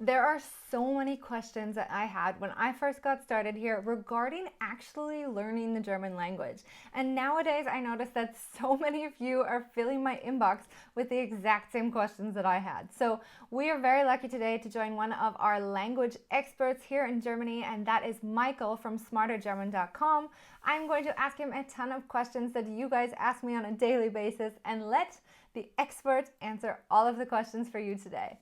There are so many questions that I had when I first got started here regarding actually learning the German language. And nowadays I notice that so many of you are filling my inbox with the exact same questions that I had. So we are very lucky today to join one of our language experts here in Germany, and that is Michael from smartergerman.com. I'm going to ask him a ton of questions that you guys ask me on a daily basis and let the expert answer all of the questions for you today.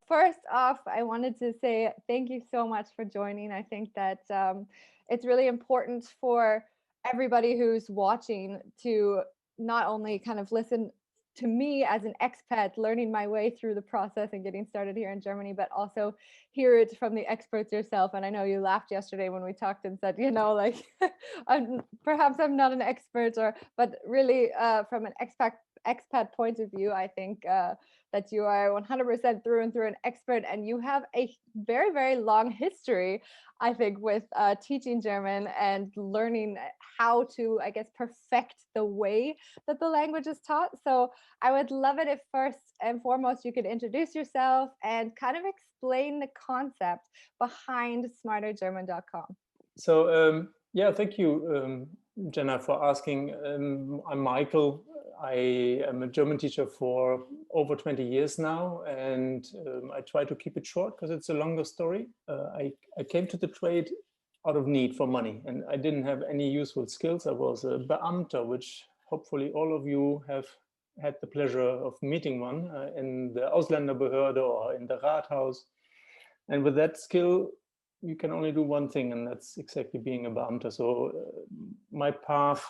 First off, I wanted to say thank you so much for joining. I think that it's really important for everybody who's watching to not only kind of listen to me as an expat learning my way through the process and getting started here in Germany, but also hear it from the experts yourself. And I know you laughed yesterday when we talked and said, like perhaps I'm not an expert, but really from an expat point of view, I think that you are 100% through and through an expert, and you have a very, very long history, I think, with teaching German and learning how to, I guess, perfect the way that the language is taught. So I would love it if first and foremost you could introduce yourself and kind of explain the concept behind smartergerman.com. So yeah, thank you, Jenna, for asking. I'm Michael. I am a German teacher for over 20 years now, and I try to keep it short because it's a longer story. I came to the trade out of need for money, and I didn't have any useful skills. I was a Beamter, which hopefully all of you have had the pleasure of meeting one in the Ausländerbehörde or in the Rathaus. And with that skill, you can only do one thing, and that's exactly being a Beamter. So my path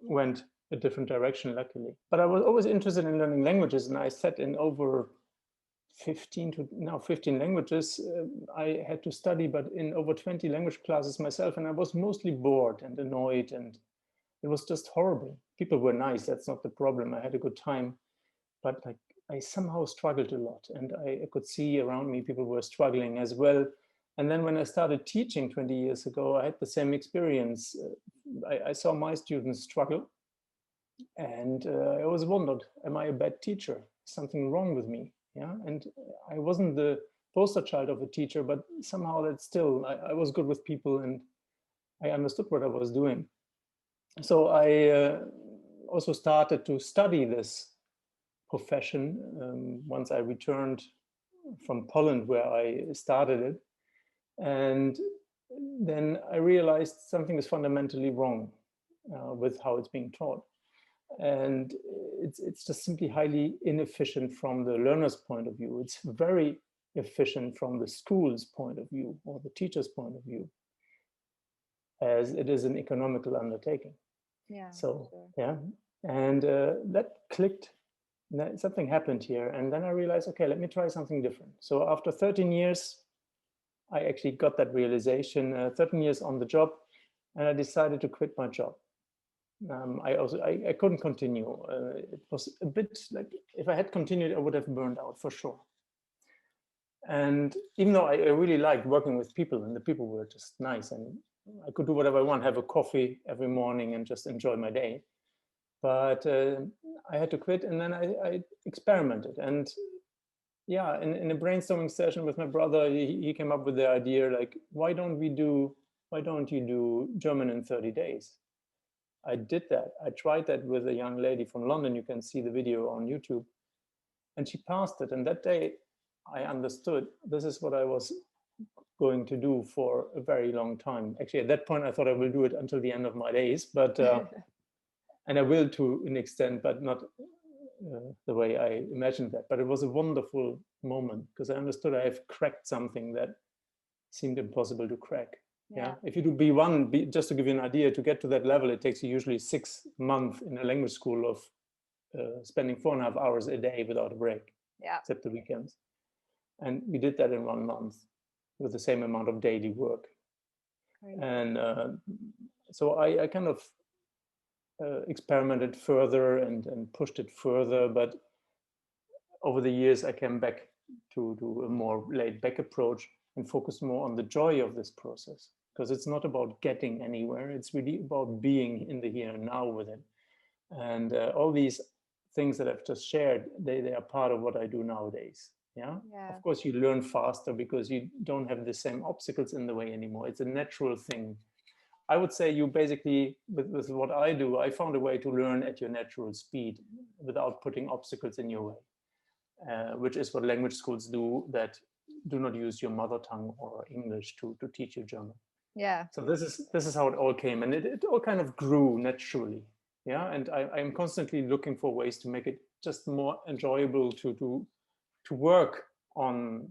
went a different direction, luckily. But I was always interested in learning languages, and I sat in over 15 to now 15 languages. I had to study, but in over 20 language classes myself, and I was mostly bored and annoyed, and it was just horrible. People were nice, that's not the problem. I had a good time, but like I somehow struggled a lot, and I could see around me people were struggling as well. And then when I started teaching 20 years ago, I had the same experience. I saw my students struggle, and I always wondered, am I a bad teacher? Something wrong with me? Yeah, and I wasn't the poster child of a teacher, but somehow that still, I was good with people, and I understood what I was doing. So I also started to study this profession once I returned from Poland, where I started it. And then I realized something is fundamentally wrong with how it's being taught. And it's just simply highly inefficient from the learner's point of view. It's very efficient from the school's point of view or the teacher's point of view, as it is an economical undertaking. Yeah. So, sure. yeah. And that clicked. Something happened here. And then I realized, okay, let me try something different. So after 13 years, I actually got that realization, 13 years on the job, and I decided to quit my job. I couldn't continue. It was a bit like, if I had continued, I would have burned out for sure. And even though I really liked working with people, and the people were just nice, and I could do whatever I want, have a coffee every morning and just enjoy my day. But I had to quit, and then I experimented. And yeah, in a brainstorming session with my brother, he came up with the idea, like, why don't you do German in 30 days? I did that. I tried that with a young lady from London. You can see the video on YouTube. And she passed it. And that day, I understood this is what I was going to do for a very long time. Actually, at that point, I thought I will do it until the end of my days. But and I will to an extent, but not the way I imagined that. But it was a wonderful moment because I understood I have cracked something that seemed impossible to crack. Yeah. If you do B1, just to give you an idea, to get to that level, it takes you usually 6 months in a language school of spending 4.5 hours a day without a break, except the weekends. And we did that in 1 month with the same amount of daily work. And so I kind of experimented further and pushed it further. But over the years, I came back to a more laid back approach and focused more on the joy of this process. because it's not about getting anywhere. It's really about being in the here and now with it. And all these things that I've just shared, they are part of what I do nowadays. Yeah. Yeah. Of course, you learn faster because you don't have the same obstacles in the way anymore. It's a natural thing. I would say you basically, with what I do, I found a way to learn at your natural speed without putting obstacles in your way, which is what language schools do that do not use your mother tongue or English to teach you German. Yeah. So this is how it all came, and it all kind of grew naturally. Yeah, and I'm constantly looking for ways to make it just more enjoyable to work on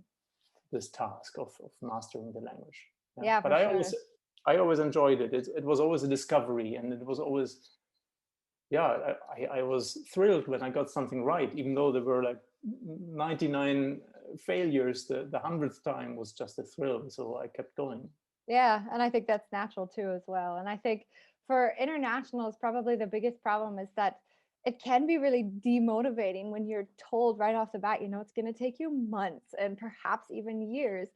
this task of mastering the language. Yeah, But for sure. I always enjoyed it. It was always a discovery, and it was always, yeah, I was thrilled when I got something right, even though there were like 99 failures. The 100th time was just a thrill, so I kept going. Yeah, and I think that's natural too as well. And I think for internationals, probably the biggest problem is that it can be really demotivating when you're told right off the bat, it's going to take you months and perhaps even years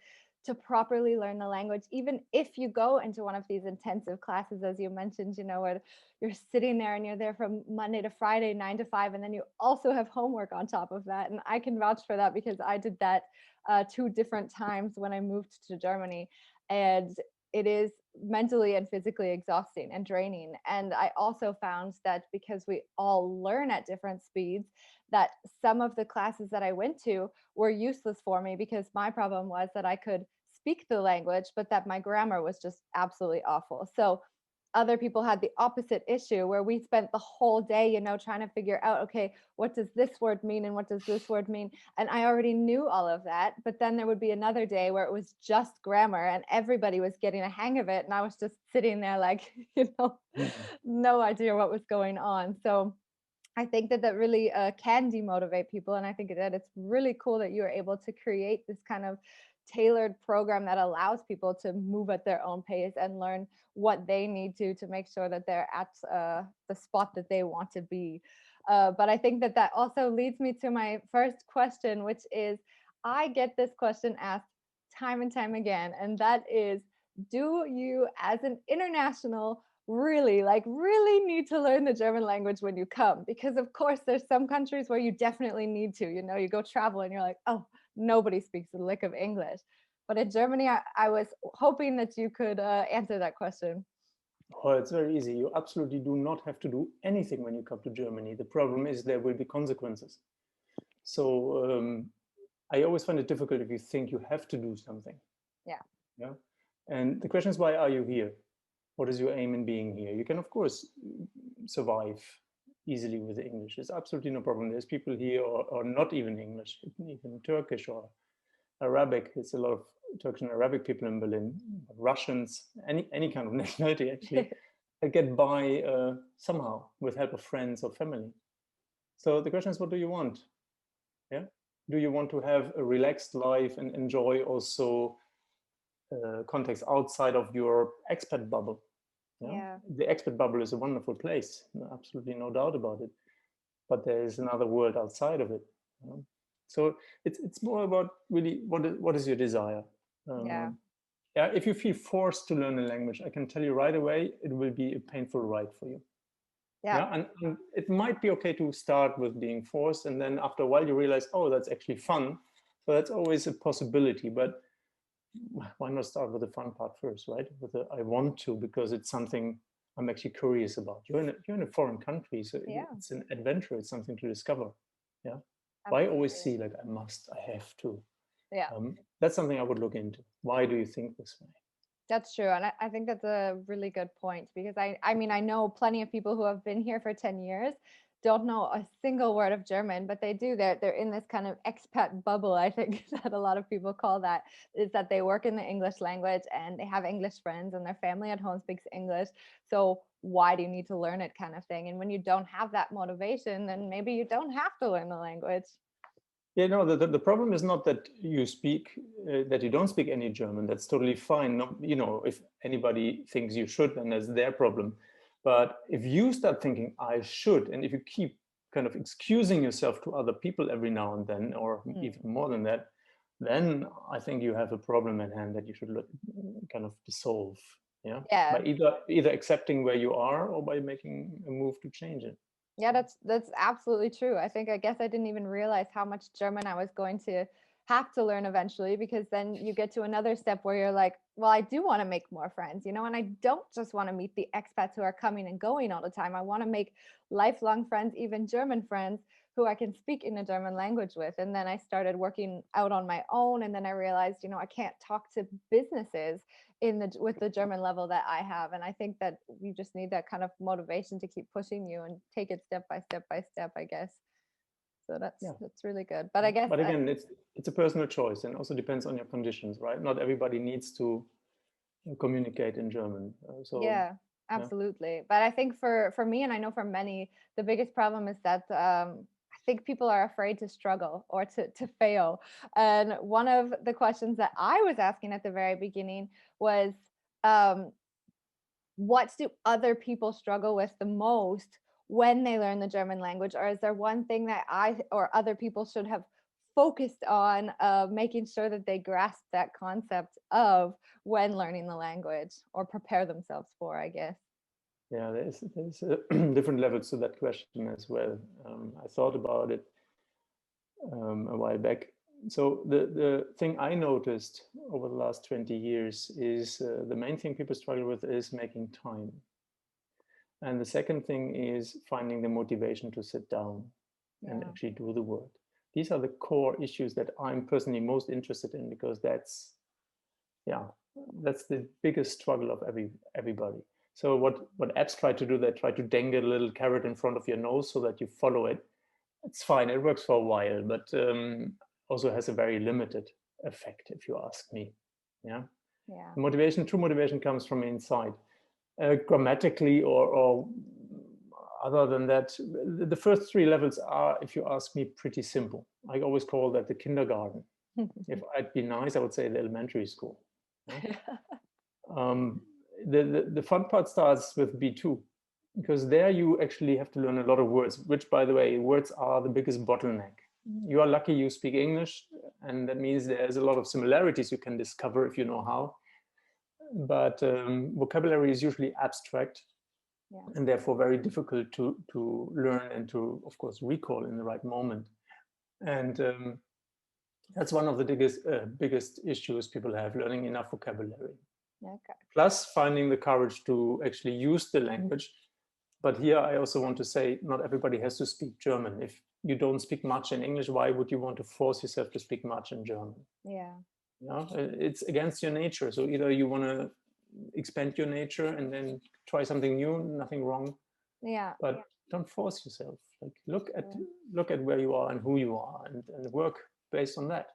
to properly learn the language, even if you go into one of these intensive classes, as you mentioned, where you're sitting there and you're there from Monday to Friday, 9 to 5, and then you also have homework on top of that. And I can vouch for that because I did that 2 different times when I moved to Germany. And it is mentally and physically exhausting and draining. And I also found that because we all learn at different speeds, that some of the classes that I went to were useless for me because my problem was that I could speak the language, but that my grammar was just absolutely awful. So other people had the opposite issue where we spent the whole day, trying to figure out, okay, what does this word mean and what does this word mean? And I already knew all of that. But then there would be another day where it was just grammar and everybody was getting a hang of it. And I was just sitting there like, no idea what was going on. So I think that really can demotivate people. And I think that it's really cool that you're able to create this kind of tailored program that allows people to move at their own pace and learn what they need to make sure that they're at the spot that they want to be. But I think that also leads me to my first question, which is, I get this question asked time and time again, and that is, do you as an international really need to learn the German language when you come? Because of course there's some countries where you definitely need to, you go travel and you're like, oh, nobody speaks a lick of English. But in Germany, I was hoping that you could answer that question. Oh, it's very easy. You absolutely do not have to do anything when you come to Germany. The problem is there will be consequences. So I always find it difficult if you think you have to do something. Yeah. Yeah. And the question is, why are you here? What is your aim in being here? You can, of course, survive easily with English. It's absolutely no problem. There's people here, or not even English, even Turkish or Arabic. It's a lot of Turkish and Arabic people in Berlin, Russians, any kind of nationality actually, that get by somehow with help of friends or family. So the question is, what do you want? Yeah. Do you want to have a relaxed life and enjoy also context outside of your expat bubble? Yeah. The expat bubble is a wonderful place, absolutely no doubt about it. But there is another world outside of it. So it's more about really what is your desire. Yeah. Yeah. If you feel forced to learn a language, I can tell you right away, it will be a painful ride for you. Yeah. And it might be okay to start with being forced, and then after a while you realize, oh, that's actually fun. So that's always a possibility. But why not start with the fun part first, right? With the I want to, because it's something I'm actually curious about. You're in a foreign country, so it's an adventure. It's something to discover. Yeah. Why always see like I have to? Yeah. That's something I would look into. Why do you think this way? That's true. And I think that's a really good point, because I mean, I know plenty of people who have been here for 10 years, don't know a single word of German, but they do. They're in this kind of expat bubble, I think that a lot of people call that, is that they work in the English language and they have English friends and their family at home speaks English. So why do you need to learn it, kind of thing? And when you don't have that motivation, then maybe you don't have to learn the language. Yeah, no, the problem is not that you that you don't speak any German. That's totally fine. No, if anybody thinks you should, then that's their problem. But if you start thinking I should, and if you keep kind of excusing yourself to other people every now and then, or even more than that, then I think you have a problem at hand that you should kind of dissolve. Yeah. Yeah. By either accepting where you are or by making a move to change it. Yeah, that's absolutely true. I guess I didn't even realize how much German I was going to have to learn eventually, because then you get to another step where you're like, well, I do want to make more friends, and I don't just want to meet the expats who are coming and going all the time. I want to make lifelong friends, even German friends who I can speak in the German language with. And then I started working out on my own, and then I realized, I can't talk to businesses with the German level that I have. And I think that you just need that kind of motivation to keep pushing you and take it step by step by step, I guess. So that's really good. But I guess but again, it's a personal choice, and also depends on your conditions, right? Not everybody needs to communicate in German. Yeah, absolutely. But I think for me, and I know for many, the biggest problem is that I think people are afraid to struggle or to fail. And one of the questions that I was asking at the very beginning was, um, what do other people struggle with the most when they learn the German language? Or is there one thing that I or other people should have focused on, making sure that they grasp that concept of when learning the language, or prepare themselves for, I guess? Yeah, there's different levels to that question as well. I thought about it a while back. So the thing I noticed over the last 20 years is the main thing people struggle with is making time. And the second thing is finding the motivation to sit down and actually do the work. These are the core issues that I'm personally most interested in, because that's the biggest struggle of everybody. So what apps try to do, they try to dangle a little carrot in front of your nose so that you follow it. It's fine, it works for a while, but also has a very limited effect, if you ask me. Yeah. True motivation comes from inside. Grammatically or other than that, the first three levels are, if you ask me, pretty simple. I always call that the kindergarten. If I'd be nice, I would say the elementary school. Yeah? The fun part starts with B2, because there you actually have to learn a lot of words, which, by the way, words are the biggest bottleneck. You are lucky you speak English, and that means there's a lot of similarities you can discover if you know how. But vocabulary is usually abstract, and therefore very difficult to learn and to, of course, recall in the right moment. And that's one of the biggest issues people have, learning enough vocabulary. Plus finding the courage to actually use the language. But here I also want to say, not everybody has to speak German. If you don't speak much in English, why would you want to force yourself to speak much in German? It's against your nature. So either you want to expand your nature and then try something new, nothing wrong. But don't force yourself. Like look at where you are and who you are, and work based on that.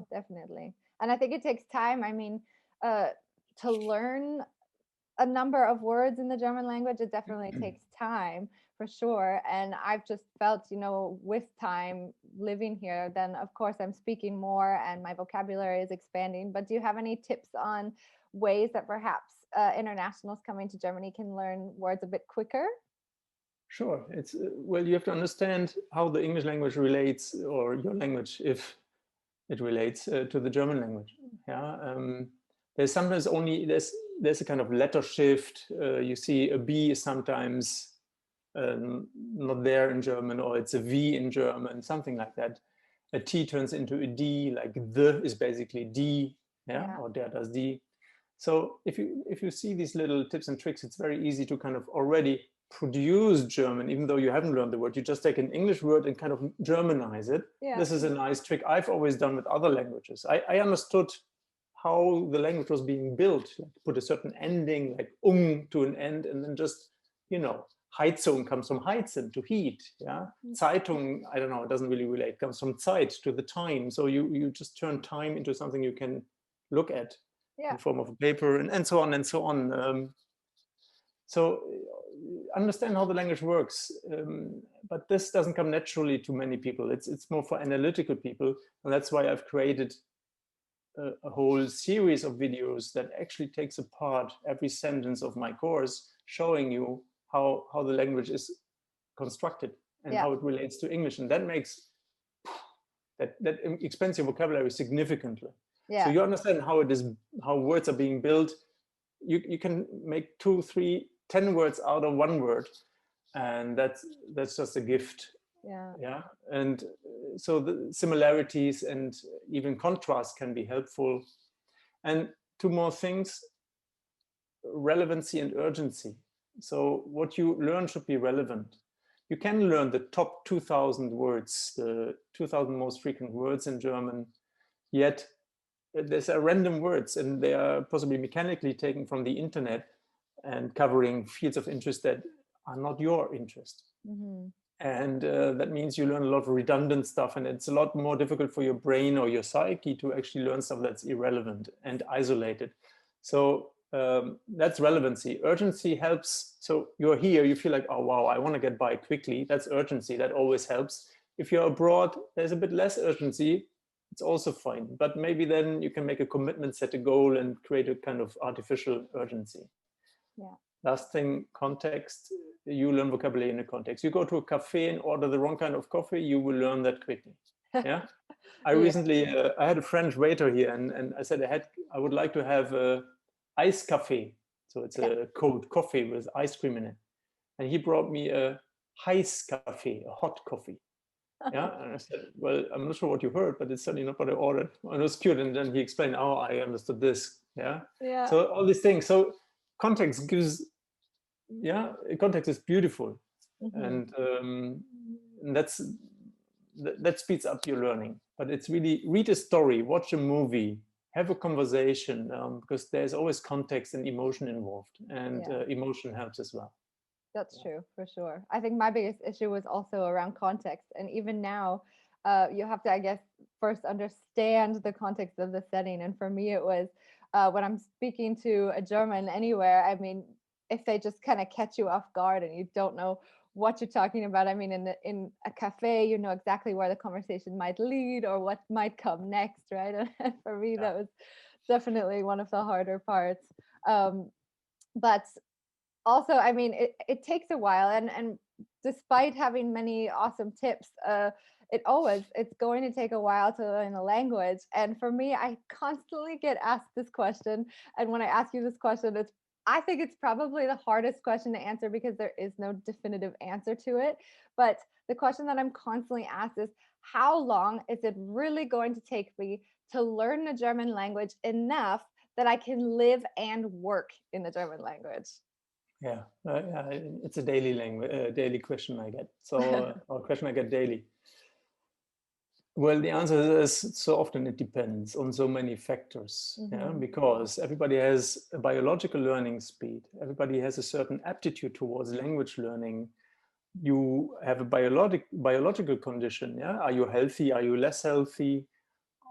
Definitely. And I think it takes time. I mean, to learn a number of words in the German language, it definitely takes time, for sure. And I've just felt, with time living here, then of course I'm speaking more and my vocabulary is expanding. But do you have any tips on ways that perhaps internationals coming to Germany can learn words a bit quicker? Sure. It's well, you have to understand how the English language relates, or your language, if it relates to the German language. There's sometimes there's a kind of letter shift. You see a B is sometimes not there in German, or it's a V in German, something like that. A T turns into a D, like the is basically D, or der does D. So if you see these little tips and tricks, it's very easy to kind of already produce German, even though you haven't learned the word. You just take an English word and kind of Germanize it. This is a nice trick I've always done with other languages. I understood how the language was being built, like put a certain ending, like to an end, and then just, Heizung comes from heizen, to heat. Zeitung, I don't know, it doesn't really relate, comes from Zeit, to the time. So you just turn time into something you can look at in form of a paper, and so on and so on. So understand how the language works, but this doesn't come naturally to many people. It's more for analytical people, and that's why I've created a whole series of videos that actually takes apart every sentence of my course, showing you how the language is constructed and how it relates to English, and that makes that expands your vocabulary significantly. So you understand how words are being built you can make 2, 3, 10 words out of one word, and that's just a gift. Yeah. And so the similarities and even contrast can be helpful. And two more things: relevancy and urgency. So what you learn should be relevant. You can learn the top 2,000 words, the 2,000 most frequent words in German, yet these are random words, and they are possibly mechanically taken from the internet and covering fields of interest that are not your interest. And that means you learn a lot of redundant stuff, and it's a lot more difficult for your brain or your psyche to actually learn stuff that's irrelevant and isolated. So that's relevancy. Urgency helps. So you're here, you feel like, oh wow, I want to get by quickly. That's urgency. That always helps. If you're abroad, there's a bit less urgency. It's also fine, but maybe then you can make a commitment, set a goal, and create a kind of artificial urgency. Yeah. Last thing, context. You learn vocabulary in a context. You go to a cafe and order the wrong kind of coffee, you will learn that quickly. Yeah. I recently, I had a French waiter here, and I said I would like to have a ice cafe. So it's a cold coffee with ice cream in it. And he brought me a heiß cafe, a hot coffee. Yeah, and I said, well, I'm not sure what you heard, but it's certainly not what I ordered. And it was cute. And then he explained, oh, I understood this. Yeah. So all these things. So context gives, context is beautiful. And that speeds up your learning. But it's really, read a story, watch a movie, have a conversation, because there's always context and emotion involved. And emotion helps as well. That's true, for sure. I think my biggest issue was also around context. And even now, you have to, I guess, first understand the context of the setting. And for me, it was when I'm speaking to a German anywhere, I mean, if they just kind of catch you off guard and you don't know what you're talking about. I mean, in a cafe, you know exactly where the conversation might lead or what might come next, right? And for me, that was definitely one of the harder parts. But also, I mean, it takes a while, and despite having many awesome tips, it's going to take a while to learn the language. And for me, I constantly get asked this question, and when I ask you this question, I think it's probably the hardest question to answer because there is no definitive answer to it. But the question that I'm constantly asked is, how long is it really going to take me to learn the German language enough that I can live and work in the German language? Yeah, it's a daily question I get. So, or question I get daily. Well, the answer is so often it depends on so many factors, because everybody has a biological learning speed. Everybody has a certain aptitude towards language learning. You have a biological condition. Yeah, are you healthy? Are you less healthy?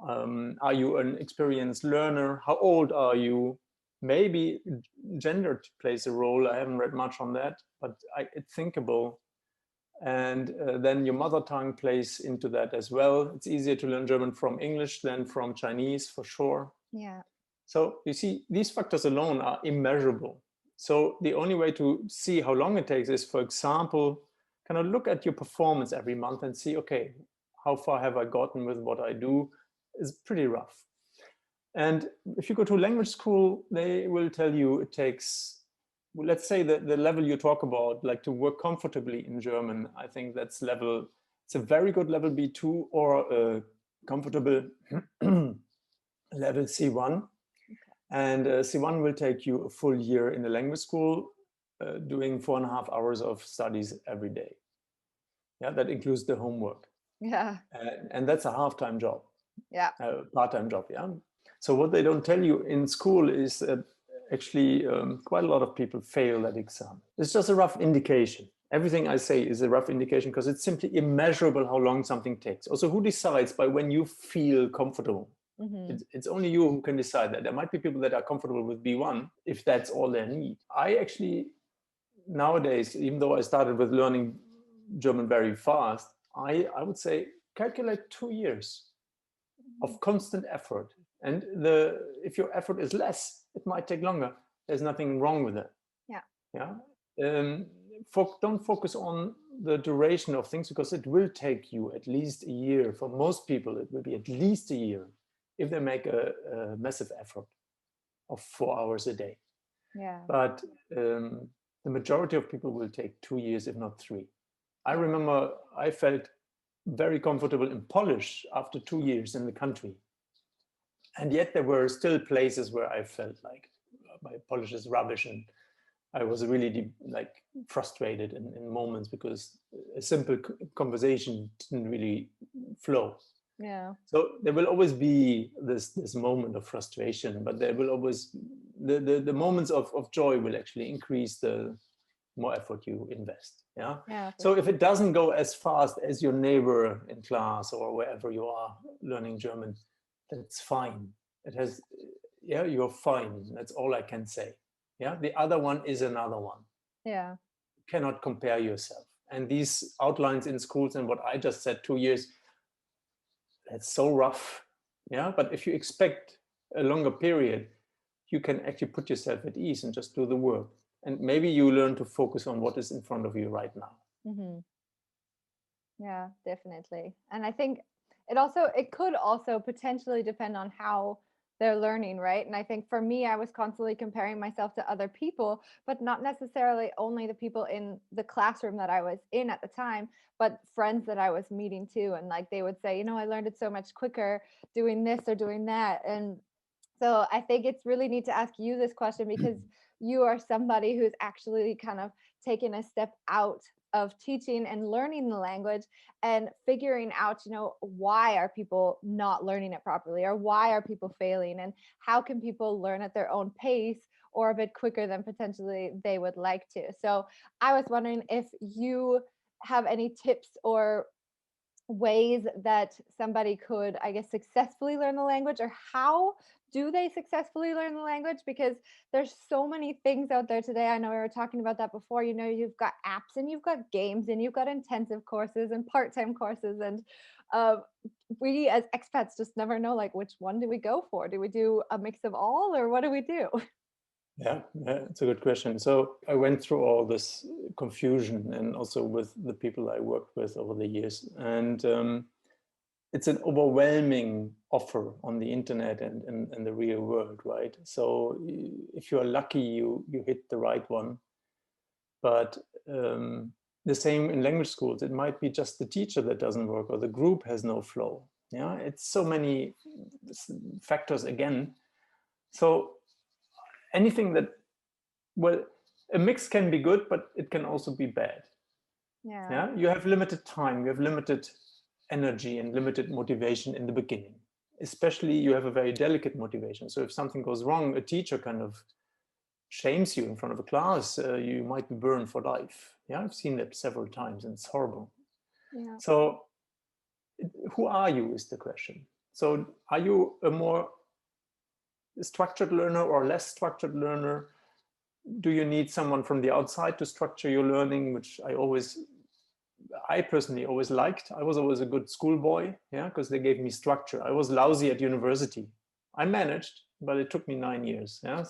Are you an experienced learner? How old are you? Maybe gender plays a role. I haven't read much on that, but it's thinkable. And then your mother tongue plays into that as well. It's easier to learn German from English than from Chinese, for sure. Yeah. So you see, these factors alone are immeasurable. So the only way to see how long it takes is, for example, kind of look at your performance every month and see, okay, how far have I gotten with what I do? It's pretty rough. And if you go to language school, they will tell you it takes, let's say the level you talk about, like to work comfortably in German. I think that's it's a very good level B2 or a comfortable level C1. Okay. And C1 will take you a full year in the language school, doing 4.5 hours of studies every day. Yeah, that includes the homework. Yeah. And that's a half-time job. Yeah. Part-time job, yeah. So what they don't tell you in school is that actually quite a lot of people fail that exam. It's just a rough indication. Everything I say is a rough indication because it's simply immeasurable how long something takes. Also, who decides by when you feel comfortable? It's only you who can decide that. There might be people that are comfortable with B1 if that's all they need. I actually, nowadays, even though I started with learning German very fast, I would say calculate 2 years of constant effort. And if your effort is less, it might take longer. There's nothing wrong with it. Yeah. Don't focus on the duration of things because it will take you at least a year. For most people, it will be at least a year if they make a massive effort of 4 hours a day. Yeah. But the majority of people will take 2 years, if not 3. I remember I felt very comfortable in Polish after 2 years in the country. And yet there were still places where I felt like my Polish is rubbish, and I was really like frustrated in moments because a simple conversation didn't really flow. Yeah. So there will always be this moment of frustration, but there will always the moments of joy will actually increase the more effort you invest. Yeah. Yeah. So if it doesn't go as fast as your neighbor in class or wherever you are learning German, that's fine. It has, yeah, you're fine. That's all I can say. Yeah. The other one is another one. Yeah. You cannot compare yourself. And these outlines in schools and what I just said, 2 years, that's so rough. Yeah. But if you expect a longer period, you can actually put yourself at ease and just do the work. And maybe you learn to focus on what is in front of you right now. Mm-hmm. Yeah, definitely. And I think it could also potentially depend on how they're learning, right? And I think for me, I was constantly comparing myself to other people, but not necessarily only the people in the classroom that I was in at the time, but friends that I was meeting too. And like they would say, you know, I learned it so much quicker doing this or doing that. And so I think it's really neat to ask you this question because you are somebody who's actually kind of taken a step out of teaching and learning the language and figuring out, you know, why are people not learning it properly, or why are people failing, and how can people learn at their own pace or a bit quicker than potentially they would like to. So I was wondering if you have any tips or ways that somebody could, I guess, successfully learn the language, or how do they successfully learn the language? Because there's so many things out there today. I know we were talking about that before. You know, you've got apps and you've got games and you've got intensive courses and part-time courses. And we as expats just never know, like, which one do we go for? Do we do a mix of all, or what do we do? Yeah, it's a good question. So I went through all this confusion and also with the people I worked with over the years. And it's an overwhelming offer on the internet and in the real world, right? So if you're lucky, you hit the right one. But the same in language schools. It might be just the teacher that doesn't work, or the group has no flow. Yeah, it's so many factors again. So anything that, well, a mix can be good, but it can also be bad. Yeah, you have limited time, you have limited energy and limited motivation in the beginning. Especially you have a very delicate motivation. So if something goes wrong, a teacher kind of shames you in front of a class, you might be burned for life. Yeah, I've seen that several times and it's horrible. Yeah. So who are you is the question. So are you a more structured learner or less structured learner? Do you need someone from the outside to structure your learning, which I personally always liked. I was always a good schoolboy, yeah, because they gave me structure. I was lousy at university. I managed, but it took me 9 years. Yeah,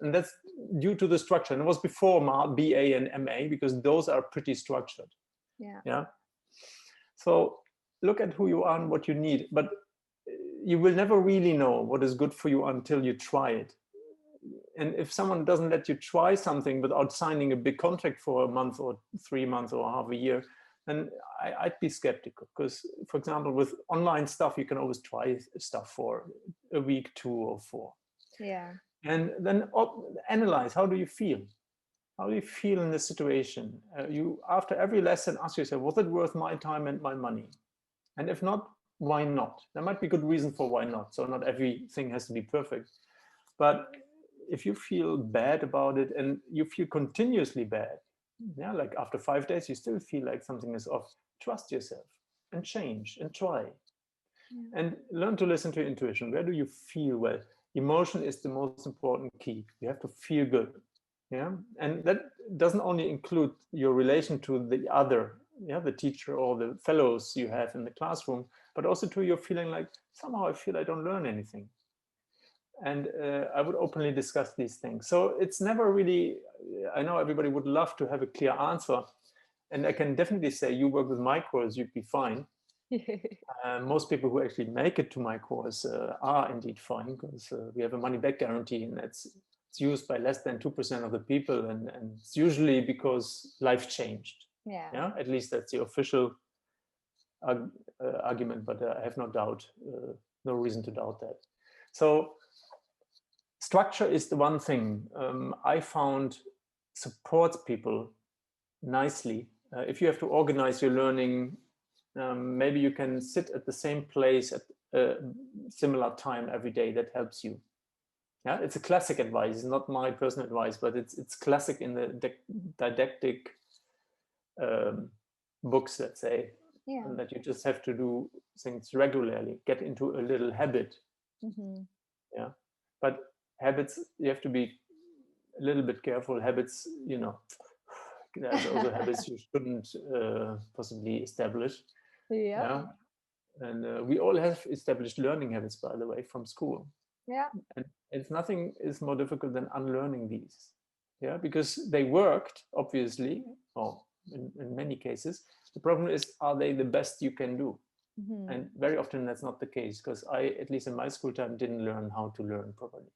and that's due to the structure. And it was before my BA and MA, because those are pretty structured. Yeah. Yeah. So look at who you are and what you need, but you will never really know what is good for you until you try it. And if someone doesn't let you try something without signing a big contract for a month or 3 months or half a year, then I'd be skeptical. Because, for example, with online stuff, you can always try stuff for a week, 2 or 4. Yeah. And then analyze, how do you feel? How do you feel in this situation? You, after every lesson, ask yourself, was it worth my time and my money? And if not, why not? There might be good reason for why not. So not everything has to be perfect. But if you feel bad about it and you feel continuously bad, yeah, like after 5 days, you still feel like something is off, trust yourself and change and try. Yeah. And learn to listen to your intuition. Where do you feel well? Emotion is the most important key. You have to feel good. Yeah. And that doesn't only include your relation to the other, yeah, the teacher or the fellows you have in the classroom, but also to your feeling like, somehow I feel I don't learn anything. And I would openly discuss these things. So it's never really, I know everybody would love to have a clear answer. And I can definitely say, you work with my course, you'd be fine. Most people who actually make it to my course are indeed fine, because we have a money back guarantee, and that's it's used by less than 2% of the people, and it's usually because life changed. Yeah, at least that's the official argument, but I have no doubt, no reason to doubt that. So structure is the one thing I found supports people nicely. If you have to organize your learning, maybe you can sit at the same place at a similar time every day. That helps you. Yeah, it's a classic advice. It's not my personal advice, but it's classic in the didactic books, let's say. Yeah. And that you just have to do things regularly, get into a little habit. Yeah, but habits, you have to be a little bit careful. Habits, you know, there's also habits you shouldn't possibly establish. Yeah, and we all have established learning habits, by the way, from school. Yeah, and it's nothing is more difficult than unlearning these. Yeah, because they worked, obviously, or in many cases. The problem is, are they the best you can do? And very often that's not the case, because I, at least in my school time, didn't learn how to learn properly.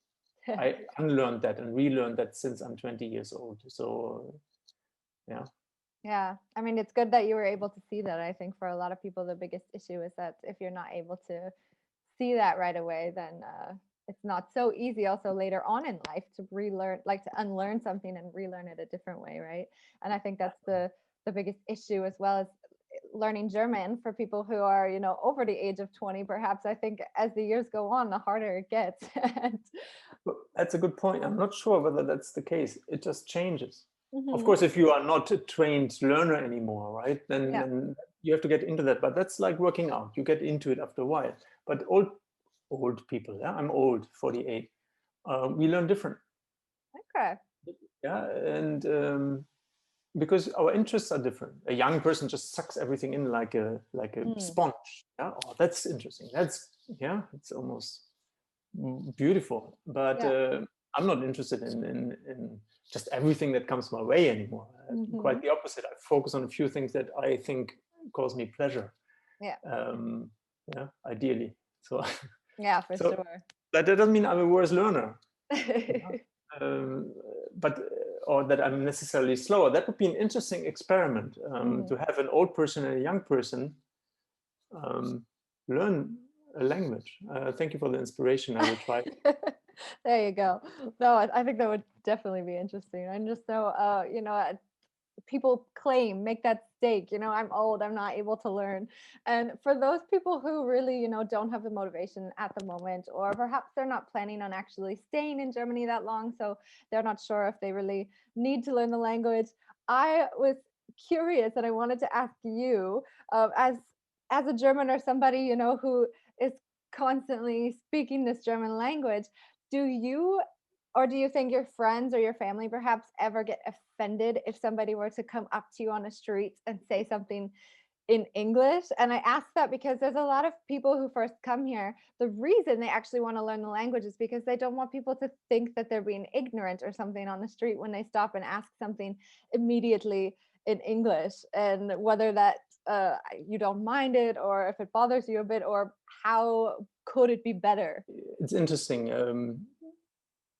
I unlearned that and relearned that since I'm 20 years old. So, yeah. Yeah, I mean, it's good that you were able to see that. I think for a lot of people, the biggest issue is that if you're not able to see that right away, then it's not so easy also later on in life to relearn, like to unlearn something and relearn it a different way, right? And I think that's the biggest issue, as well as learning German for people who are, you know, over the age of 20, perhaps. I think as the years go on, the harder it gets. That's a good point. I'm not sure whether that's the case. It just changes. Of course, if you are not a trained learner anymore, right, then you have to get into that. But that's like working out. You get into it after a while. But old people, yeah, I'm old, 48. We learn different. Okay. Yeah, and because our interests are different. A young person just sucks everything in like a sponge. Yeah, oh, that's interesting. That's it's almost beautiful. But I'm not interested in just everything that comes my way anymore. Quite the opposite. I focus on a few things that I think cause me pleasure. Yeah. Ideally. So. Yeah, for sure. But that doesn't mean I'm a worse learner. But or that I'm necessarily slower. That would be an interesting experiment, to have an old person and a young person learn a language. Thank you for the inspiration. I will try. There you go. No, I think that would definitely be interesting. And just so, you know, people make that stake, you know, I'm old, I'm not able to learn. And for those people who really, you know, don't have the motivation at the moment, or perhaps they're not planning on actually staying in Germany that long, so they're not sure if they really need to learn the language, I was curious and I wanted to ask you, as a German or somebody, you know, who is constantly speaking this German language, do you think your friends or your family perhaps ever get offended if somebody were to come up to you on the streets and say something in English? And I ask that because there's a lot of people who first come here. The reason they actually want to learn the language is because they don't want people to think that they're being ignorant or something on the street when they stop and ask something immediately in English. And whether that you don't mind it, or if it bothers you a bit, or how could it be better? It's interesting.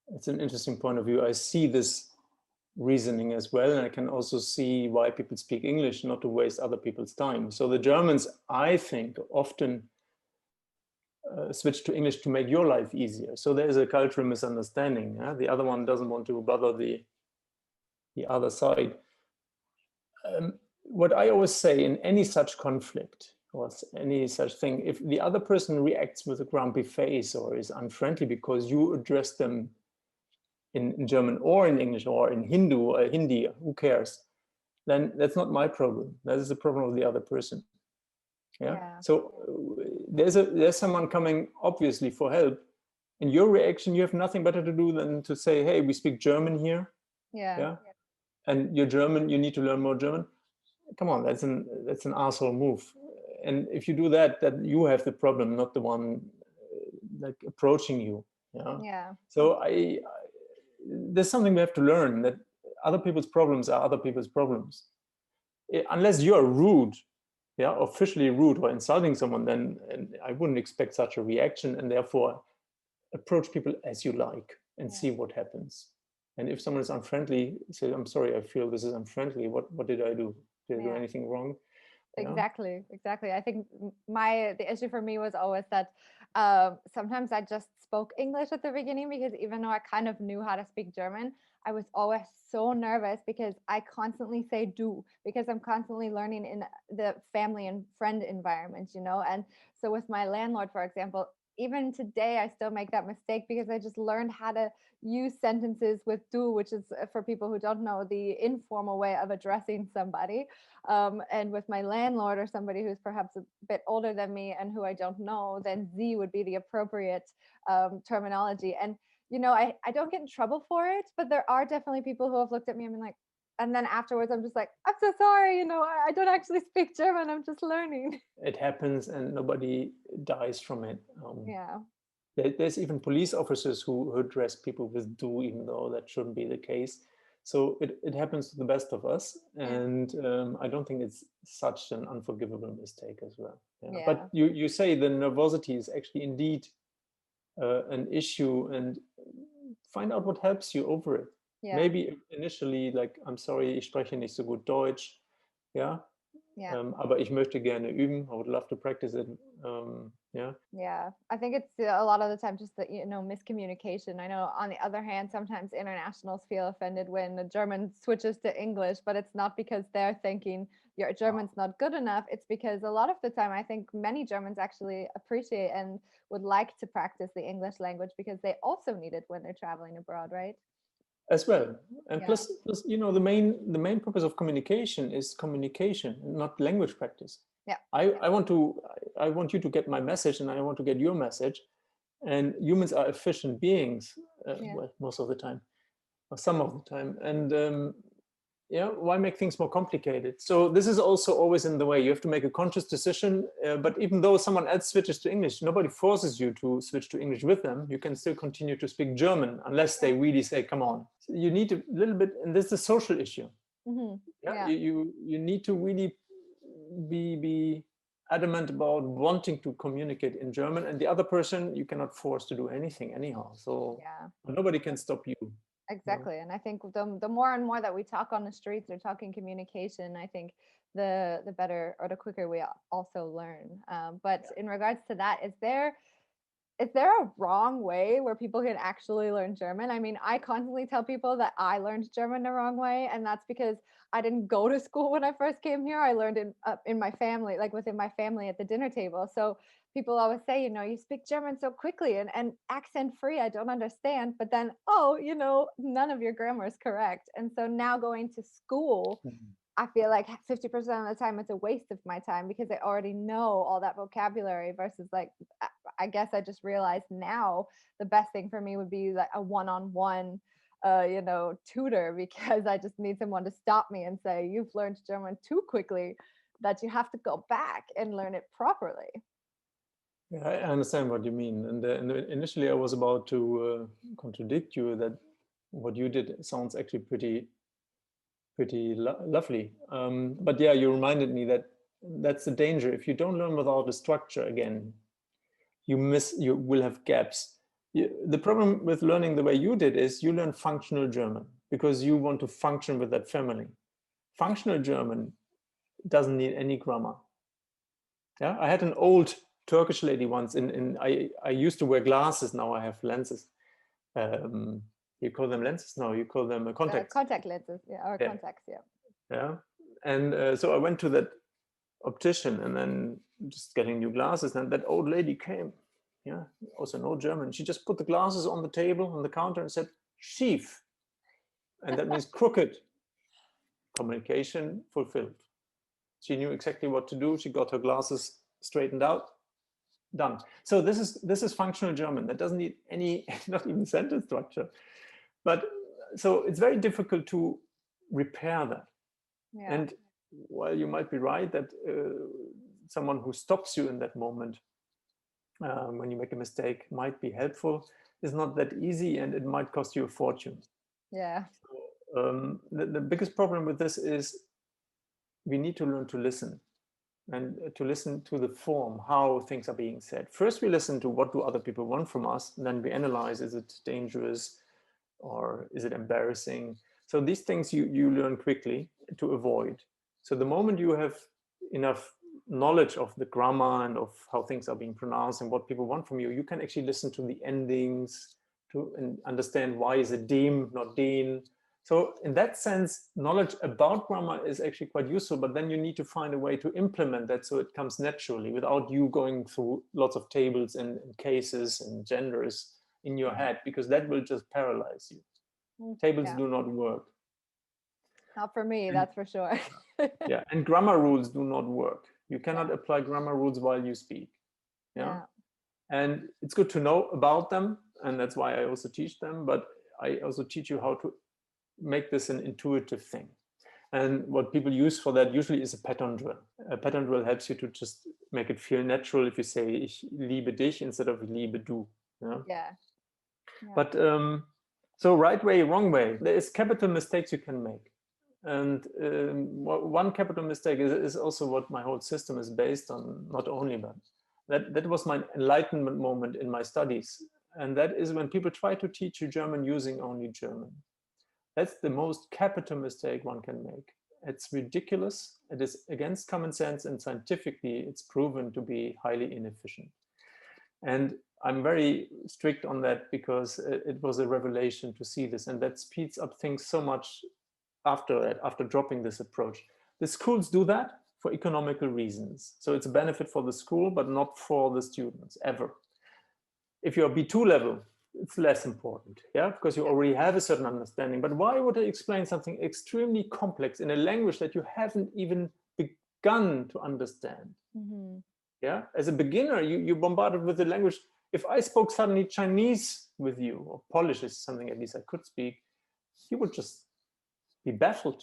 It's an interesting point of view. I see this reasoning as well, and I can also see why people speak English, not to waste other people's time. So the Germans, I think, often switch to English to make your life easier. So there's a cultural misunderstanding. The other one doesn't want to bother the other side. What I always say in any such conflict or any such thing, if the other person reacts with a grumpy face or is unfriendly because you address them in German or in English or in Hindi, who cares? Then that's not my problem. That is the problem of the other person. Yeah. So there's someone coming obviously for help. In your reaction, you have nothing better to do than to say, "Hey, we speak German here." Yeah. And you're German. You need to learn more German. Come on, that's an asshole move. And if you do that, you have the problem, not the one like approaching you. Yeah. So there's something we have to learn, that other people's problems are other people's problems. Unless you're rude, officially rude or insulting someone, then I wouldn't expect such a reaction, and therefore approach people as you like. and see what happens. And if someone is unfriendly, say, I'm sorry, I feel this is unfriendly. What did I do? Did I do anything wrong? Yeah. Exactly. I think the issue for me was always that sometimes I just spoke English at the beginning, because even though I kind of knew how to speak German, I was always so nervous because I constantly say du, because I'm constantly learning in the family and friend environment, and so with my landlord, for example, even today I still make that mistake, because I just learned how to use sentences with du, which is, for people who don't know, the informal way of addressing somebody. And with my landlord, or somebody who's perhaps a bit older than me and who I don't know, then Sie would be the appropriate terminology. And, I don't get in trouble for it, but there are definitely people who have looked at me and been like, and then afterwards I'm just like, I'm so sorry, I don't actually speak German, I'm just learning. It happens and nobody dies from it. Yeah. There's even police officers who address people with du, even though that shouldn't be the case. So it happens to the best of us. And I don't think it's such an unforgivable mistake as well. Yeah. But you say the nervosity is actually indeed an issue, and find out what helps you over it. Yeah. Maybe initially, like, I'm sorry, ich spreche nicht so gut Deutsch. Yeah. Aber ich möchte gerne üben. I would love to practice it. Yeah, I think it's a lot of the time just the miscommunication. I know, on the other hand, sometimes internationals feel offended when the German switches to English, but it's not because they're thinking your German's not good enough. It's because a lot of the time I think many Germans actually appreciate and would like to practice the English language, because they also need it when they're traveling abroad, right? As well. And plus, the main purpose of communication is communication, not language practice. Yeah. I want you to get my message, and I want to get your message. And humans are efficient beings, well, most of the time, or some of the time. And why make things more complicated? So this is also always in the way. You have to make a conscious decision. But even though someone else switches to English, nobody forces you to switch to English with them. You can still continue to speak German, unless they really say, come on. So you need a little bit, and this is a social issue. You need to really be adamant about wanting to communicate in German, and the other person you cannot force to do anything anyhow. So nobody can stop you. Exactly. And I think the more and more that we talk on the streets or talk in communication, I think the better, or the quicker we also learn. But in regards to that, is there a wrong way where people can actually learn German? I mean, I constantly tell people that I learned German the wrong way, and that's because I didn't go to school when I first came here. I learned in my family, like within my family at the dinner table. So people always say, you speak German so quickly and accent free. I don't understand. But then, none of your grammar is correct. And so now going to school, I feel like 50% of the time it's a waste of my time, because I already know all that vocabulary, versus, like, I guess I just realized now the best thing for me would be like a one-on-one tutor, because I just need someone to stop me and say, you've learned German too quickly, that you have to go back and learn it properly. Yeah, I understand what you mean. And initially I was about to contradict you that what you did sounds actually pretty lovely. But yeah, you reminded me that that's the danger. If you don't learn without a structure, again, you will have gaps. The problem with learning the way you did is you learn functional German because you want to function with that family. Functional German doesn't need any grammar. Yeah, I had an old Turkish lady once. I used to wear glasses. Now I have lenses. You call them lenses? No, you call them contacts. Contact lenses, or contacts, Yeah, and so I went to that optician, and then just getting new glasses, and that old lady came. Yeah, also no German. She just put the glasses on the table, on the counter, and said, "Schief," and that means crooked. Communication fulfilled. She knew exactly what to do. She got her glasses straightened out. Done. So this is functional German. That doesn't need any, not even sentence structure. But so it's very difficult to repair that. Yeah. And while you might be right that someone who stops you in that moment when you make a mistake might be helpful, is not that easy, and it might cost you a fortune. Yeah. So, the biggest problem with this is we need to learn to listen, and to listen to the form, how things are being said. First, we listen to what do other people want from us, and then we analyze, is it dangerous? or is it embarrassing? So these things you learn quickly to avoid. So the moment you have enough knowledge of the grammar and of how things are being pronounced and what people want from you, you can actually listen to the endings and understand why is it dem, not den. So in that sense, knowledge about grammar is actually quite useful, but then you need to find a way to implement that so it comes naturally without you going through lots of tables and cases and genders in your head, because that will just paralyze you. Tables do not work. Not for me, that's for sure. Yeah, and grammar rules do not work. You cannot apply grammar rules while you speak. Yeah. And it's good to know about them, and that's why I also teach them, but I also teach you how to make this an intuitive thing. And what people use for that usually is a pattern drill. A pattern drill helps you to just make it feel natural if you say ich liebe dich instead of ich liebe du. Yeah. But so right way, wrong way, there is capital mistakes you can make. And one capital mistake is also what my whole system is based on, not only, but that was my enlightenment moment in my studies. And that is when people try to teach you German using only German. That's the most capital mistake one can make. It's ridiculous. It is against common sense, and scientifically it's proven to be highly inefficient. And I'm very strict on that because it was a revelation to see this, and that speeds up things so much after dropping this approach. The schools do that for economical reasons. So it's a benefit for the school, but not for the students, ever. If you're B2 level, it's less important, yeah, because you already have a certain understanding. But why would I explain something extremely complex in a language that you haven't even begun to understand? Yeah, as a beginner, you're bombarded with the language. If I spoke suddenly Chinese with you, or Polish is something at least I could speak, you would just be baffled.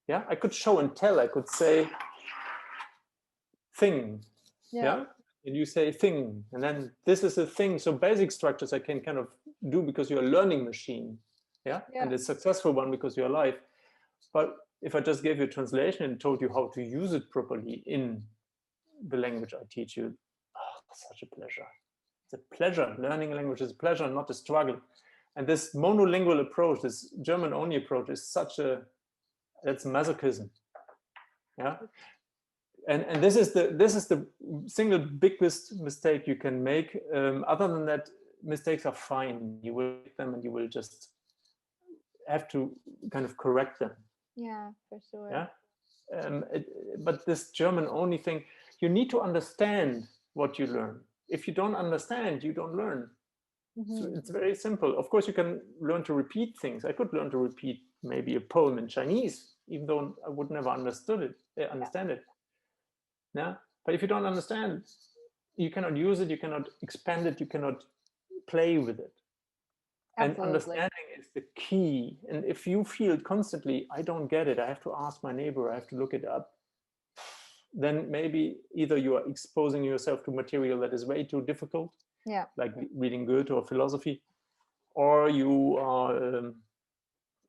Yeah, I could show and tell. I could say thing. Yeah. And you say thing, and then this is a thing. So basic structures I can kind of do because you're a learning machine. Yeah. And a successful one because you're alive. But if I just gave you a translation and told you how to use it properly in the language I teach you, such a pleasure. It's a pleasure. Learning a language is a pleasure, not a struggle. And this monolingual approach, this German only approach, is that's masochism. Yeah. And this is the single biggest mistake you can make. Other than that, mistakes are fine. You will make them, and you will just have to kind of correct them. Yeah, for sure. Yeah. But this German only thing, you need to understand what you learn. If you don't understand, you don't learn. So it's very simple. Of course, you can learn to repeat things. I could learn to repeat maybe a poem in Chinese, even though I would never understand it. Yeah. But if you don't understand, you cannot use it, you cannot expand it, you cannot play with it. Absolutely. And understanding is the key. And if you feel constantly, I don't get it, I have to ask my neighbor, I have to look it up, then maybe either you are exposing yourself to material that is way too difficult, like reading Goethe or philosophy, or you are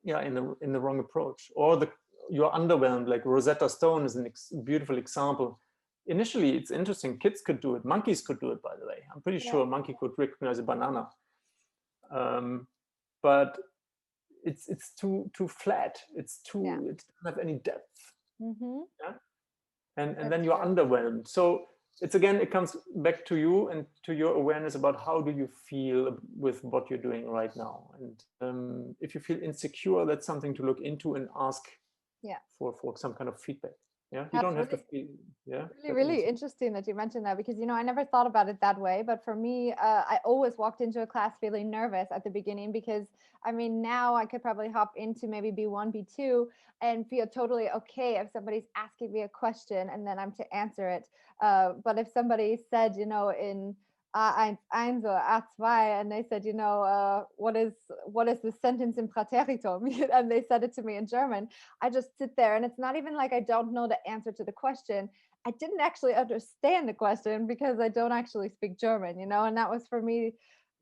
in the wrong approach, or you're underwhelmed. Like Rosetta Stone is a beautiful example. Initially, it's interesting. Kids could do it. Monkeys could do it, by the way. I'm pretty sure a monkey could recognize a banana. But it's too flat. It doesn't have any depth. Yeah? And then you're underwhelmed. So it comes back to you and to your awareness about how do you feel with what you're doing right now. And if you feel insecure, that's something to look into and ask for some kind of feedback. Yeah, you don't have to feel. Yeah, really interesting that you mentioned that, because I never thought about it that way. But for me, I always walked into a class feeling nervous at the beginning, because now I could probably hop into maybe B1, B2 and feel totally okay if somebody's asking me a question and then I'm to answer it. But if somebody said, in A1 or A2, and they said, what is the sentence in Präteritum? And they said it to me in German. I just sit there, and it's not even like I don't know the answer to the question. I didn't actually understand the question because I don't actually speak German, and that was for me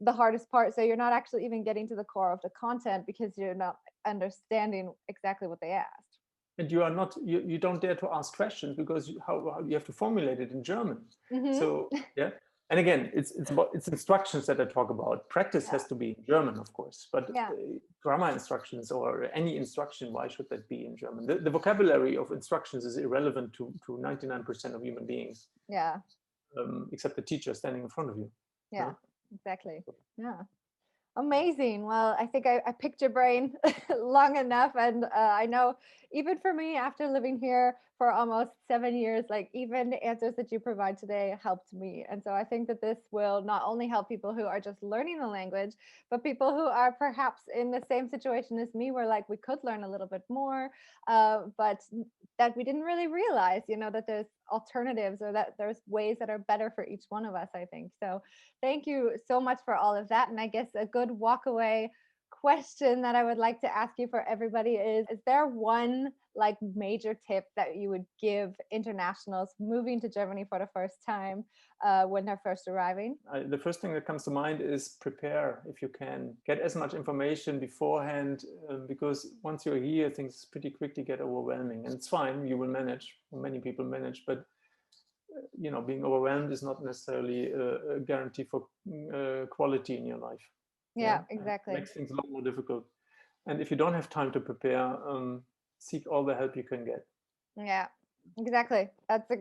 the hardest part. So you're not actually even getting to the core of the content because you're not understanding exactly what they asked. And you are not, you don't dare to ask questions because how you have to formulate it in German. So, yeah. And again, it's instructions that I talk about. Practice has to be in German, of course, but grammar instructions or any instruction, why should that be in German? The vocabulary of instructions is irrelevant to 99% of human beings. Yeah. Except the teacher standing in front of you. Yeah, exactly. Yeah. Amazing. Well, I think I picked your brain long enough. And I know even for me, after living here for almost 7 years, like even the answers that you provide today helped me. And so I think that this will not only help people who are just learning the language, but people who are perhaps in the same situation as me, where like we could learn a little bit more, but that we didn't really realize, you know, that there's alternatives or that there's ways that are better for each one of us, I think. So thank you so much for all of that. And I guess a good walk away question that I would like to ask you for everybody is there one like major tip that you would give internationals moving to Germany for the first time when they're first arriving? The first thing that comes to mind is prepare if you can. Get as much information beforehand because once you're here, things pretty quickly get overwhelming. And it's fine, you will manage. Many people manage, but you know, being overwhelmed is not necessarily a guarantee for quality in your life. Yeah, exactly. It makes things a lot more difficult. And if you don't have time to prepare, seek all the help you can get. Yeah, exactly. That's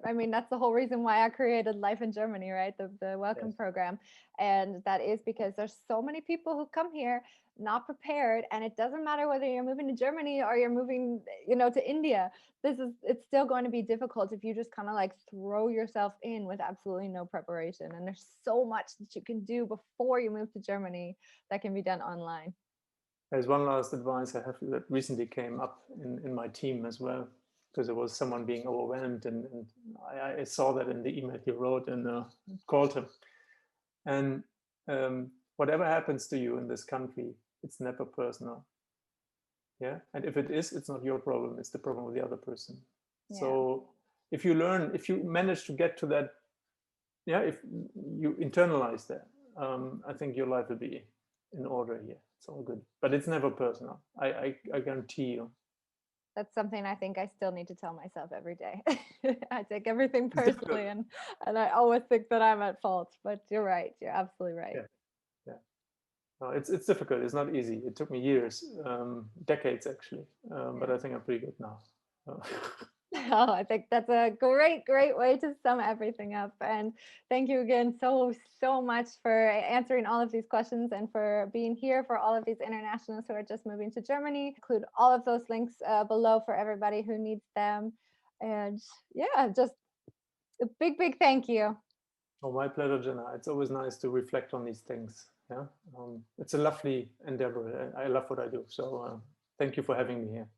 I mean, that's the whole reason why I created Life in Germany, right? The welcome program. And that is because there's so many people who come here not prepared, and it doesn't matter whether you're moving to Germany or you're moving, you know, to India. It's still going to be difficult if you just kind of like throw yourself in with absolutely no preparation. And there's so much that you can do before you move to Germany that can be done online. There's one last advice I have that recently came up in my team as well, because there was someone being overwhelmed, and I saw that in the email he wrote and called him. And whatever happens to you in this country, it's never personal. Yeah, and if it is, it's not your problem, it's the problem of the other person. Yeah. So if you manage to get to that, if you internalize that, I think your life will be in order here. It's all good, but it's never personal. I guarantee you. That's something I think I still need to tell myself every day. I take everything personally, and I always think that I'm at fault, but you're right. You're absolutely right. Yeah. No, it's difficult. It's not easy. It took me years, decades actually, but I think I'm pretty good now. Oh, I think that's a great way to sum everything up. And thank you again so much for answering all of these questions and for being here for all of these internationals who are just moving to Germany. Include all of those links below for everybody who needs them. And yeah, just a big thank you. Oh, my pleasure, Jenna. It's always nice to reflect on these things. Yeah, it's a lovely endeavor. I love what I do. So thank you for having me here.